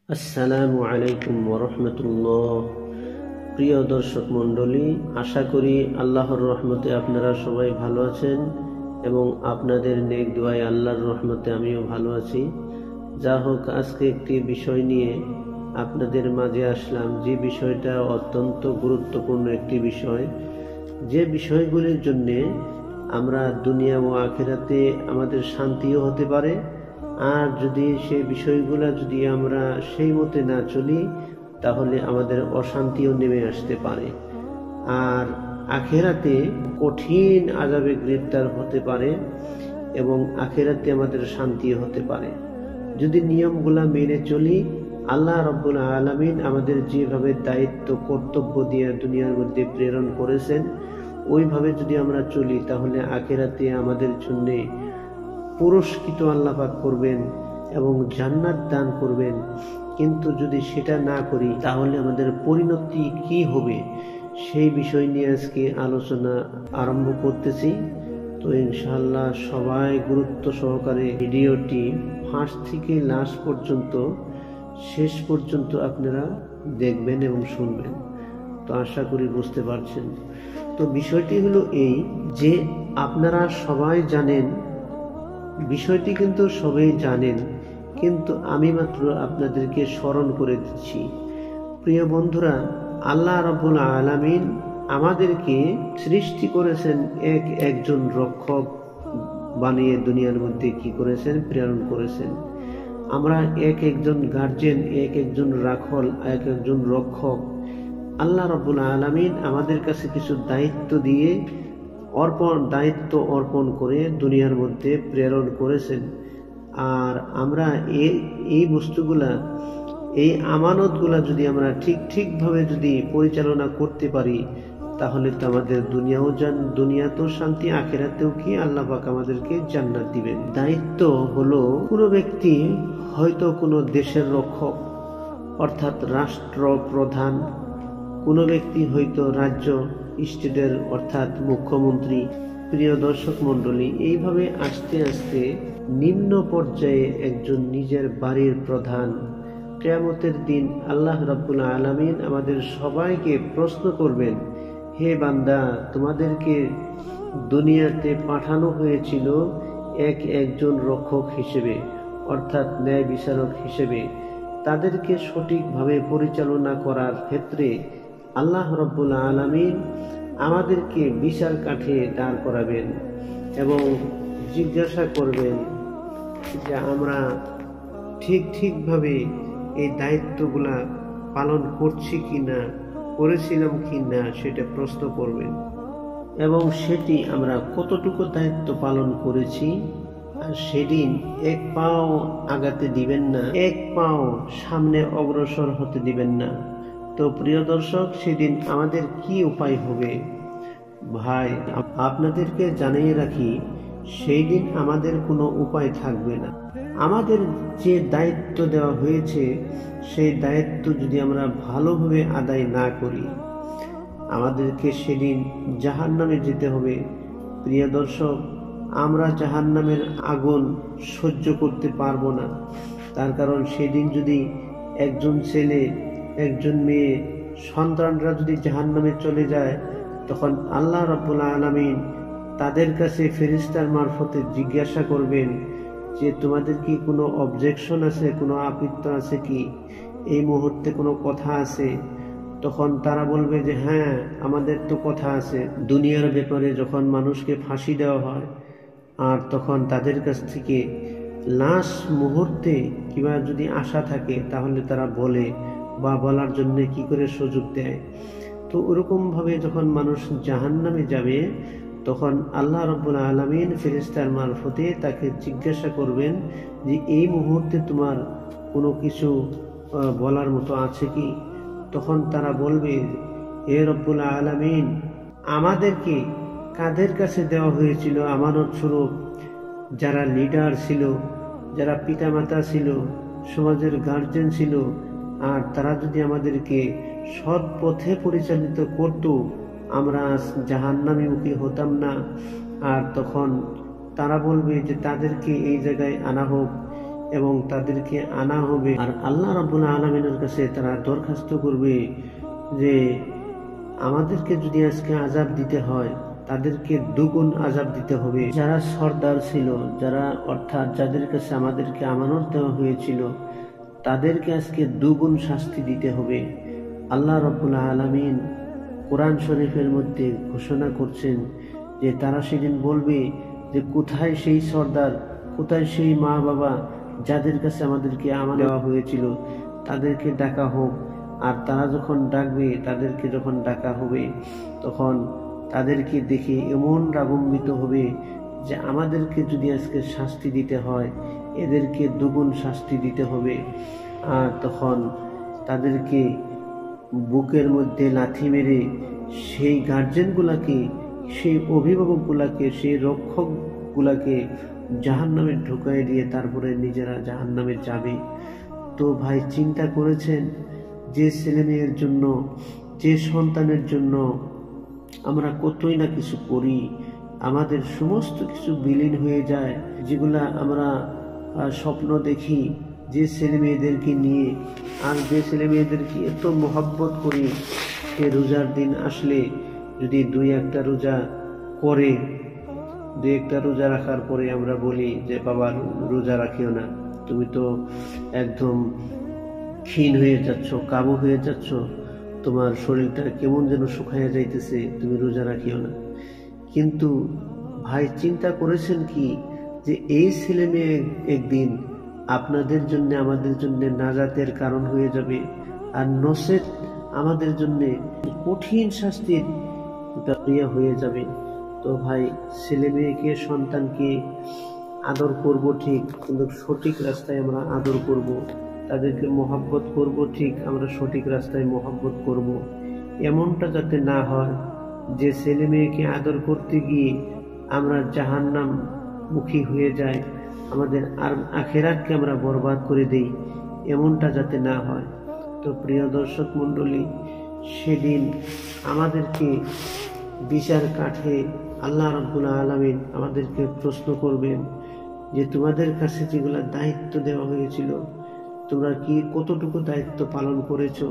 আসসালামু আলাইকুম ওরহমতুল্লাহ। প্রিয় দর্শক মণ্ডলী, আশা করি আল্লাহর রহমতে আপনারা সবাই ভালো আছেন এবং আপনাদের নেক দোয়ায় আল্লাহর রহমতে আমিও ভালো আছি। যা হোক, আজকে একটি বিষয় নিয়ে আপনাদের মাঝে আসলাম, যে বিষয়টা অত্যন্ত গুরুত্বপূর্ণ একটি বিষয়, যে বিষয়গুলির জন্যে আমরা দুনিয়া ও আখিরাতে আমাদের শান্তিও হতে পারে, আর যদি সেই বিষয়গুলো যদি আমরা সেই মতে না চলি তাহলে আমাদের অশান্তিও নেমে আসতে পারে, আর আখিরাতে কঠিন আযাবে গ্রেফতার হতে পারে এবং আখিরাতে আমাদের শান্তিও হতে পারে। যদি নিয়মগুলা মেনে চলি, আল্লাহ রাব্বুল আলামিন আমাদের যেভাবে দায়িত্ব কর্তব্য দিয়ে দুনিয়ার মধ্যে প্রেরণ করেছেন ওইভাবে যদি আমরা চলি তাহলে আখিরাতে আমাদের জন্য পুরস্কৃত আল্লাহ পাক করবেন এবং জান্নাত দান করবেন। কিন্তু যদি সেটা না করি তাহলে আমাদের পরিণতি কি হবে সেই বিষয় নিয়ে আজকে আলোচনা আরম্ভ করতেছি। তো ইনশাআল্লাহ সবাই গুরুত্ব সহকারে ভিডিওটি ফার্স্ট থেকে লাস্ট পর্যন্ত শেষ পর্যন্ত আপনারা দেখবেন এবং শুনবেন। তো আশা করি বুঝতে পারছেন। তো বিষয়টি হলো এই যে আপনারা সবাই জানেন, বিষয়টি কিন্তু সবাই জানেন, কিন্তু আমি মাত্র আপনাদেরকে স্মরণ করে দিচ্ছি। প্রিয় বন্ধুরা, আল্লাহ রাব্বুল আলামিন আমাদেরকে সৃষ্টি করেছেন একজন রক্ষক বানিয়ে দুনিয়ার মধ্যে কি করেছেন, প্রেরণ করেছেন। আমরা একজন গার্জেন, একজন রাখল, একজন রক্ষক। আল্লাহ রাব্বুল আলামিন আমাদের কাছে কিছু দায়িত্ব দিয়ে দায়িত্ব অর্পণ করে দুনিয়ার মধ্যে প্রেরণ করেছেন। আর আমরা এই বস্তুগুলা, এই আমানতগুলা যদি আমরা ঠিকভাবে যদি পরিচালনা করতে পারি তাহলে তো আমাদের দুনিয়াতেও শান্তি, আখিরাতেও কি আল্লাহ পাক আমাদেরকে জান্নাত দিবেন। দায়িত্ব হলো, কোনো ব্যক্তি হয়তো কোনো দেশের রক্ষক অর্থাৎ রাষ্ট্র প্রধান, কোনো ব্যক্তি হয়তো রাজ্য স্টেটের অর্থাৎ মুখ্যমন্ত্রী। প্রিয় দর্শক মণ্ডলী, এইভাবে আস্তে আস্তে নিম্ন পর্যায়ে একজন নিজের বাড়ির প্রধান। কিয়ামতের দিন আল্লাহ রাব্বুল আলামিন আমাদের সবাইকে প্রশ্ন করবেন, হে বান্দা, তোমাদেরকে দুনিয়াতে পাঠানো হয়েছিল একজন রক্ষক হিসেবে অর্থাৎ ন্যায় বিচারক হিসেবে। তাদেরকে সঠিকভাবে পরিচালনা করার ক্ষেত্রে আল্লাহ রাব্বুল আলামিন আমাদেরকে বিচার কাঠে দাঁড় করাবেন এবং জিজ্ঞাসা করবেন যে আমরা ঠিকভাবে এই দায়িত্বগুলা পালন করছি কিনা, করেছিলাম কিনা সেটা প্রশ্ন করবেন এবং সেটি আমরা কতটুকু দায়িত্ব পালন করেছি। আর সেদিন এক পাও আগাতে দিবেন না, এক পাও সামনে অগ্রসর হতে দিবেন না। তো প্রিয় দর্শক, সেদিন আমাদের কি উপায় হবে? ভাই, আপনাদেরকে জানিয়ে রাখি, সেই দিন আমাদের কোনো উপায় থাকবে না। আমাদের যে দায়িত্ব দেওয়া হয়েছে সেই দায়িত্ব যদি আমরা ভালোভাবে আদায় না করি আমাদেরকে সেদিন জাহান্নামে যেতে হবে। প্রিয় দর্শক, আমরা জাহান্নামের আগুন সহ্য করতে পারবো না। তার কারণ সেদিন যদি একজন ছেলে, একজন মেয়ে, সন্তানরা যদি জাহান্নামে চলে যায় তখন আল্লাহ রাব্বুল আলামিন তাদের কাছে ফেরেশতার মারফতে জিজ্ঞাসা করবেন যে তোমাদের কি কোনো অবজেকশন আছে, কোনো আপত্তি আছে কি, এই মুহূর্তে কোনো কথা আছে? তখন তারা বলবে যে হ্যাঁ, আমাদের তো কথা আছে। দুনিয়ার ব্যাপারে যখন মানুষকে ফাঁসি দেওয়া হয় আর তখন তাদের কাছ থেকে লাস্ট মুহূর্তে কিংবা যদি আশা থাকে তাহলে তারা বলে বা বলার জন্য কি করে সুযোগ দেয়। তো ওরকমভাবে যখন মানুষ জাহান্নামে যাবে তখন আল্লাহ রাব্বুল আলামিন ফেরেশতার মারফতে তাকে জিজ্ঞাসা করবেন যে এই মুহূর্তে তোমার কোনো কিছু বলার মতো আছে কি? তখন তারা বলবে, হে রব্বুল আলামিন, আমাদেরকে কাদের কাছে দেওয়া হয়েছিল আমানত স্বরূপ? যারা লিডার ছিল, যারা পিতামাতা ছিল, সমাজের গার্জেন ছিল, আর তারা যদি আমাদেরকে সৎ পথে পরিচালিত করত আমরা জাহান্নামীমুখী হতাম না। আর তখন তারা বলবে যে তাদেরকে এই জায়গায় আনা হোক এবং তাদেরকে আনা হবে। আর আল্লাহ রাব্বুল আলামিনের কাছে তারা দরখাস্ত করবে যে আমাদেরকে যদি আজকে আযাব দিতে হয়, তাদেরকে দ্বিগুণ আযাব দিতে হবে। যারা সর্দার ছিল, যারা অর্থাৎ যাদের কাছে আমাদেরকে আমানত দেওয়া হয়েছিল, তাদেরকে আজকে দ্বিগুণ শাস্তি দিতে হবে। আল্লাহ রাব্বুল আলামিন কোরআন শরীফের মধ্যে ঘোষণা করছেন যে তারা সেদিন বলবে যে কোথায় সেই সর্দার, কোথায় সেই মা বাবা যাদের কাছে আমাদেরকে আমানত দেওয়া হয়েছিল, তাদেরকে ডাকা হোক। আর তারা যখন ডাকবে, তাদেরকে যখন ডাকা হবে, তখন তাদেরকে দেখে এমন রাগান্বিত হবে যে আমাদেরকে যদি আজকে শাস্তি দিতে হয়, এদেরকে দ্বিগুণ শাস্তি দিতে হবে। আর তখন তাদেরকে বুকের মধ্যে লাথি মেরে সেই গার্জেনগুলাকে, সেই অভিভাবকগুলাকে, সেই রক্ষকগুলাকে জাহান্নামে ঢুকাই দিয়ে তারপরে নিজেরা জাহান্নামে যাবে। তো ভাই, চিন্তা করেছেন যে ছেলে মেয়ের জন্য, যে সন্তানের জন্য আমরা কতই না কিছু করি, আমাদের সমস্ত কিছু বিলীন হয়ে যায়, যেগুলা আমরা স্বপ্ন দেখি যে ছেলে মেয়েদেরকে নিয়ে, আর যে ছেলে মেয়েদেরকে এত মহব্বত করি, সে রোজার দিন আসলে যদি দুই একটা রোজা করে, দুই একটা রোজা রাখার পরে আমরা বলি যে বাবা রোজা রাখিও না, তুমি তো একদম ক্ষীণ হয়ে যাচ্ছ, কাবু হয়ে যাচ্ছ, তোমার শরীরটা কেমন যেন শুকাইয়া যাইতেছে, তুমি রোজা রাখিও না। কিন্তু ভাই, চিন্তা করেছেন কি যে এই ছেলে মেয়ে একদিন আপনাদের জন্য, আমাদের জন্য নাজাতের কারণ হয়ে যাবে, আর নসেত আমাদের জন্য কঠিন শাস্তির দাঁড়িয়ে হয়ে যাবে। তো ভাই, ছেলে মেয়েকে, সন্তানকে আদর করব ঠিক, কিন্তু সঠিক রাস্তায় আমরা আদর করব। তাদেরকে মহব্বত করব ঠিক, আমরা সঠিক রাস্তায় মহব্বত করব। এমনটা যাতে না হয় যে ছেলে মেয়েকে আদর করতে গিয়ে আমরা জাহান্নাম মুখী হয়ে যাই, আমাদের আর আখিরাতকে আমরা বরবাদ করে দেই, এমনটা যাতে না হয়। তো প্রিয় দর্শক মণ্ডলী, সেদিন আমাদেরকে বিচার কাঠে আল্লাহ রাব্বুল আলামিন আমাদেরকে প্রশ্ন করবেন যে তোমাদের কাছে যেগুলা দায়িত্ব দেওয়া হয়েছিল, তোমরা কি কতটুকু দায়িত্ব পালন করেছো।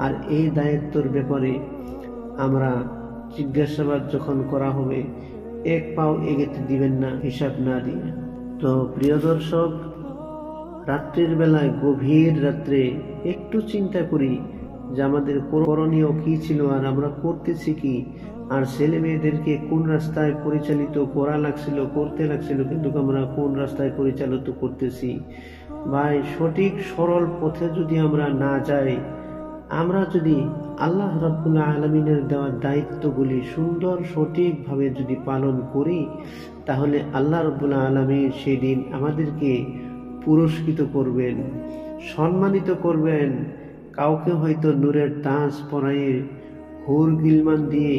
আর এই দায়িত্বের ব্যাপারে আমরা জিজ্ঞাসাবাদ যখন করা হবে, এক পাও এগোতে দিবেন না হিসাব না দিয়ে। তো প্রিয় দর্শক, রাত্রির বেলায়, গভীর রাত্রে একটু চিন্তা করি যে আমাদের করণীয় কি ছিল, আর আমরা করতেছি কি, আর ছেলে মেয়েদেরকে কোন রাস্তায় পরিচালিত করা লাগছিল, করতে লাগছিল, কিন্তু আমরা কোন রাস্তায় পরিচালিত করতেছি। ভাই, সঠিক সরল পথে যদি আমরা না যাই, আমরা যদি আল্লাহ রাব্বুল আলামিনের দেওয়া দায়িত্বগুলি সুন্দর সঠিকভাবে যদি পালন করি, তাহলে আল্লাহ রাব্বুল আলামিন সেদিন আমাদেরকে পুরস্কৃত করবেন, সম্মানিত করবেন। কাউকে হয়তো নূরের তাজ পরায়ে, হুর গিলমান দিয়ে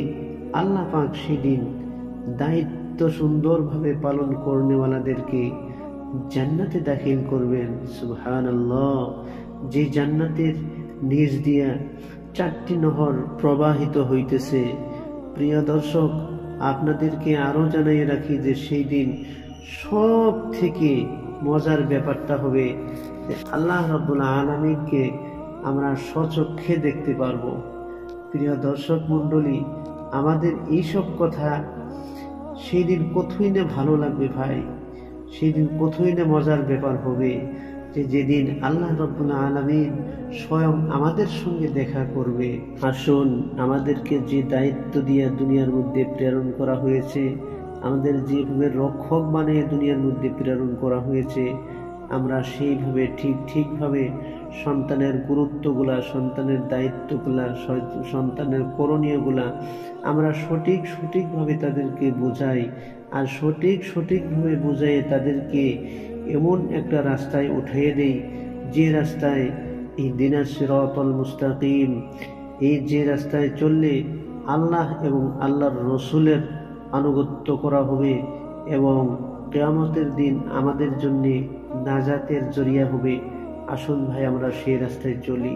আল্লাহ পাক সেদিন দায়িত্ব সুন্দরভাবে পালন করনেওয়ালাদেরকে জান্নাতে দাখিল করবেন। সুবহানাল্লাহ। যে জান্নাতের নিচ দিয়া 4টি নহর প্রবাহিত হইতেছে। প্রিয় দর্শক, আপনাদেরকে আরো জানিয়ে রাখি যে সেই দিন সব থেকে মজার ব্যাপারটা হবে যে আল্লাহ রাব্বুল আলামিনকে আমরা স্বচক্ষে দেখতে পারবো। প্রিয় দর্শক মণ্ডলী, আমাদের এইসব কথা সেই দিন কতই না ভালো লাগবে ভাই, সেই দিন কতই না মজার ব্যাপার হবে যে যেদিন আল্লাহ রাব্বুল আলামিন স্বয়ং আমাদের সঙ্গে দেখা করবে। আসুন, আমাদেরকে যে দায়িত্ব দিয়ে দুনিয়ার মধ্যে প্রেরণ করা হয়েছে, আমাদের যেভাবে রক্ষক বানিয়ে দুনিয়ার মধ্যে প্রেরণ করা হয়েছে, আমরা সেইভাবে ঠিকভাবে সন্তানের গুরুত্বগুলা, সন্তানের দায়িত্বগুলা, সন্তানের করণীয়গুলা আমরা সঠিকভাবে তাদেরকে বোঝাই, আর সঠিকভাবে বুঝাই তাদেরকে এমন একটা রাস্তায় উঠিয়ে দেই যে রাস্তায় ইহদিনাস সিরাতাল মুস্তাকিম, এই যে রাস্তায় চললে আল্লাহ এবং আল্লাহর রসুলের আনুগত্য করা হবে এবং কিয়ামতের দিন আমাদের জন্য নাজাতের জরিয়া হবে। আসুন ভাই, আমরা সেই রাস্তায় চলি।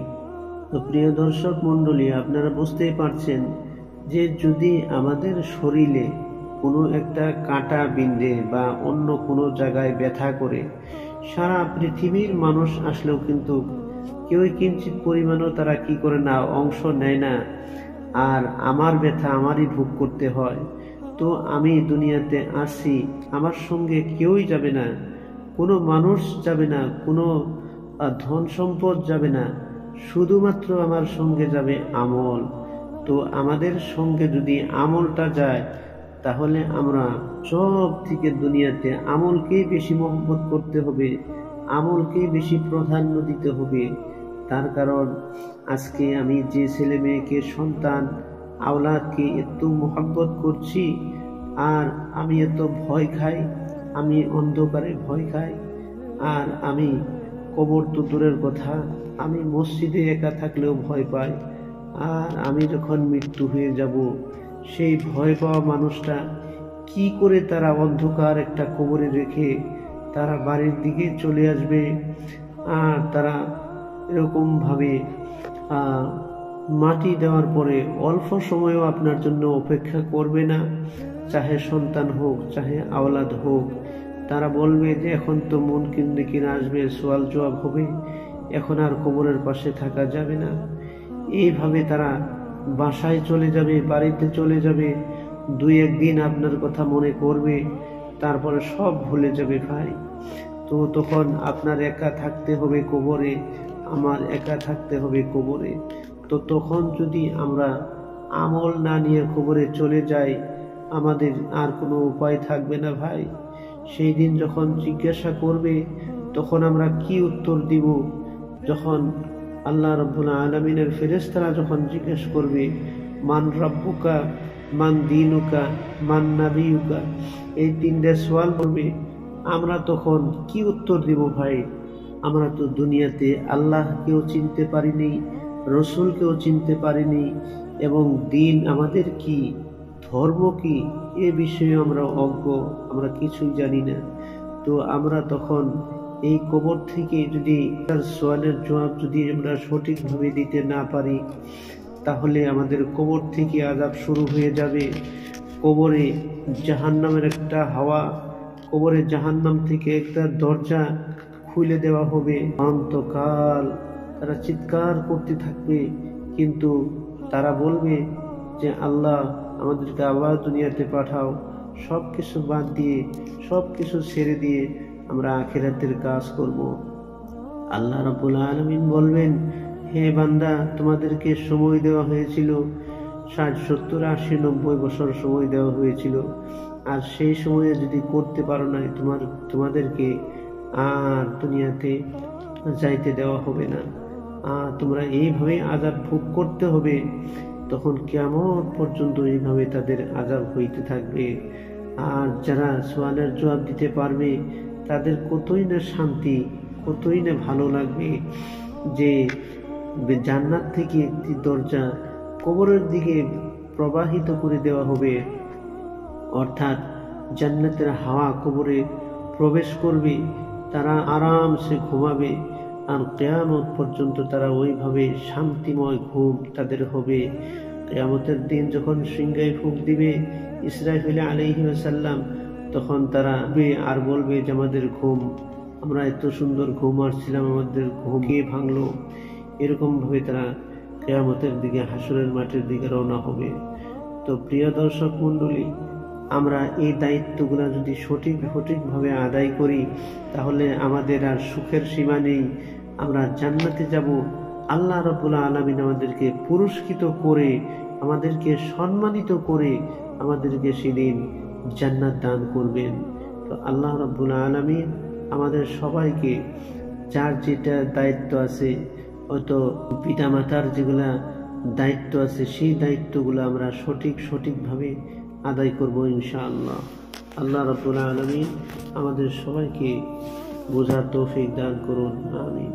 তো প্রিয় দর্শক মণ্ডলী, আপনারা বুঝতেই পারছেন যে যদি আমাদের শরীরে কোনো একটা কাঁটা বিঁধে বা অন্য কোনো জায়গায় ব্যথা করে, সারা পৃথিবীর মানুষ আসলেও কিন্তু কেউই কিঞ্চিত পরিমাণও তারা কি করে না, অংশ নেয় না। আর আমার ব্যথা আমারই ভোগ করতে হয়। তো আমি দুনিয়াতে আসি, আমার সঙ্গে কেউই যাবে না, কোনো মানুষ যাবে না, কোনো ধন সম্পদ যাবে না, শুধুমাত্র আমার সঙ্গে যাবে আমল। তো আমাদের সঙ্গে যদি আমলটা যায়, তাহলে আমরা সব থেকে দুনিয়াতে আমলকেই বেশি মহব্বত করতে হবে, আমলকেই বেশি প্রাধান্য দিতে হবে। তার কারণ আজকে আমি যে ছেলে মেয়েকে, সন্তান আওলাদকে এত মহব্বত করছি, আর আমি এত ভয় খাই, আমি অন্ধকারে ভয় খাই, আর আমি কবর তো দূরের কথা, আমি মসজিদে একা থাকলেও ভয় পাই। আর আমি যখন মৃত্যু হয়ে যাব, সেই ভয় পাওয়া মানুষটা কি করে তারা অন্ধকার একটা কবরে রেখে তারা বাড়ির দিকে চলে আসবে। আর তারা এরকমভাবে মাটি দেওয়ার পরে অল্প সময়ও আপনার জন্য অপেক্ষা করবে না, চাহে সন্তান হোক, চাহে আওলাদ হোক। তারা বলবে যে এখন তো মুনকির নেকির আসবে, সওয়াল জবাব হবে, এখন আর কবরের পাশে থাকা যাবে না। এইভাবে তারা বাসায় চলে যাবে, বাড়িতে চলে যাবে, দুই একদিন আপনার কথা মনে করবে, তারপরে সব ভুলে যাবে ভাই। তো তখন আপনার একা থাকতে হবে কবরে, আমার একা থাকতে হবে কবরে। তো তখন যদি আমরা আমল না নিয়ে কবরে চলে যাই, আমাদের আর কোনো উপায় থাকবে না ভাই। সেই দিন যখন জিজ্ঞাসা করবে, তখন আমরা কি উত্তর দিব? যখন আল্লাহ রাব্বুল আলামিনের ফেরেশতারা যখন জিজ্ঞেস করবে, মান রাব্বুকা, মান দীনুকা, মান নাবিয়ুকা, এই তিনটে সওয়াল করবে, আমরা তখন কি উত্তর দিব ভাই? আমরা তো দুনিয়াতে আল্লাহকেও চিনতে পারিনি, রসুলকেও চিনতে পারিনি, এবং দিন আমাদের কি, ধর্ম কি, এ বিষয়ে আমরা অজ্ঞ, আমরা কিছুই জানি না। তো আমরা তখন এই কবর থেকে যদি তার সওয়ালের জবাব যদি আমরা সঠিকভাবে দিতে না পারি, তাহলে আমাদের কবর থেকে আযাব শুরু হয়ে যাবে। কবরে জাহান্নামের একটা হাওয়া, কবরে জাহান্নাম থেকে একটা দরজা খুলে দেওয়া হবে। অনন্তকাল তারা চিৎকার করতে থাকবে, কিন্তু তারা বলবে যে আল্লাহ আমাদেরকে আবার দুনিয়াতে পাঠাও, সব কিছু বাদ দিয়ে, সব কিছু ছেড়ে দিয়ে আমরা আখিরাতের কাজ করব। আল্লাহ রাব্বুল আলামিন বলবেন, হে বান্দা, তোমাদেরকে সময় দেওয়া হয়েছিল 60, 70, 80, 90 বছর সময় দেওয়া হয়েছিল, আর সেই সময়ে যদি করতে পারো নাই, তোমাদেরকে আর দুনিয়াতে যাইতে দেওয়া হবে না। তোমরা এইভাবে আযাব ভোগ করতে হবে। তখন কিয়ামত পর্যন্ত এইভাবে তাদের আযাব হইতে থাকবে। আর যারা সওয়ালের জবাব দিতে পারবে, তাদের কতই না শান্তি, কতই না ভালো লাগবে যে জান্নাত থেকে একটি দরজা কবরের দিকে প্রবাহিত করে দেওয়া হবে, অর্থাৎ জান্নাতের হাওয়া কবরে প্রবেশ করবে, তারা আরামসে ঘুমাবে, আর কিয়ামত পর্যন্ত তারা ওইভাবে শান্তিময় ঘুম তাদের হবে। কিয়ামতের দিন যখন সিংহায় ফুঁক দিবে ইসরাফিল আলাইহিস সালাম, তখন তারা আর বলবে যে আমাদের ঘুম, আমরা এত সুন্দর ঘুম আসছিলাম, আমাদের ঘুম কে ভাঙলো। এরকমভাবে তারা কিয়ামতের দিকে, হাসরের মাঠের দিকে রওনা হবে। তো প্রিয় দর্শক মণ্ডলী, আমরা এই দায়িত্বগুলো যদি সঠিকভাবে আদায় করি, তাহলে আমাদের আর সুখের সীমা নেই, আমরা জান্নাতে যাব। আল্লাহ রাব্বুল আলামিন আমাদেরকে পুরস্কৃত করে, আমাদেরকে সম্মানিত করে, আমাদেরকে সেদিন জান্নাত দান করবেন। তো আল্লাহ রাব্বুল আলামিন আমাদের সবাইকে যার যেটা দায়িত্ব আছে, হয়তো পিতামাতার যেগুলা দায়িত্ব আছে, সেই দায়িত্বগুলো আমরা সঠিকভাবে আদায় করব ইনশাআল্লাহ। আল্লাহ রাব্বুল আলামিন আমাদের সবাইকে বোঝার তৌফিক দান করুন, আমিন।